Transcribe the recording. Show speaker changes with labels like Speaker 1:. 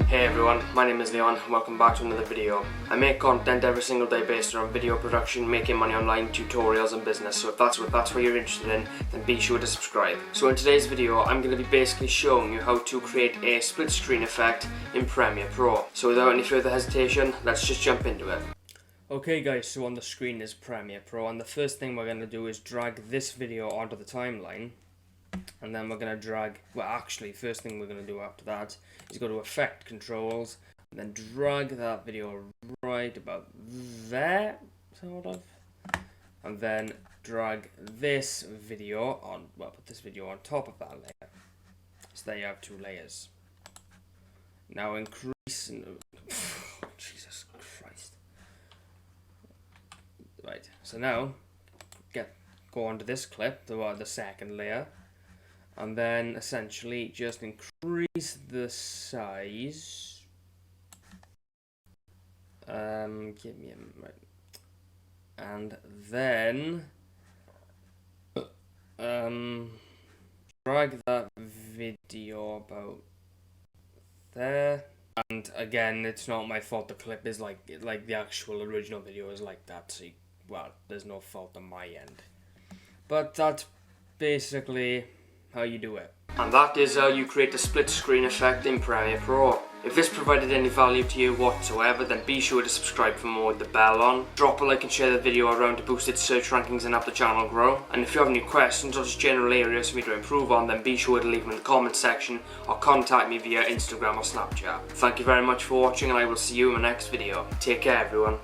Speaker 1: Hey everyone, my name is Leon and welcome back to another video. I make content every single day based around video production, making money online, tutorials and business, so if that's what you're interested in, then be sure to subscribe. So in today's video, I'm going to be basically showing you how to create a split screen effect in Premiere Pro. So without any further hesitation, let's just jump into it. Okay guys, so on the screen is Premiere Pro, and the first thing we're going to do is drag this video onto the timeline. And then we're going to drag, well actually, first thing we're going to do after that is go to Effect Controls, and then drag that video right about there, sort of. And then drag this video on, well, put this video on top of that layer. So there you have two layers. Now increase, Jesus Christ. Right, so now, go onto this clip, the second layer. And then essentially just increase the size. Give me a right. And then drag that video about there. And again, it's not my fault. The clip is like the actual original video is like that. So well, there's no fault on my end. But that's basically how you do it. And that is how you create the split screen effect in Premiere Pro. If this provided any value to you whatsoever, then be sure to subscribe for more with the bell on. Drop a like and share the video around to boost its search rankings and help the channel grow. And if you have any questions or just general areas for me to improve on, then be sure to leave them in the comments section or contact me via Instagram or Snapchat. Thank you very much for watching, and I will see you in my next video. Take care everyone.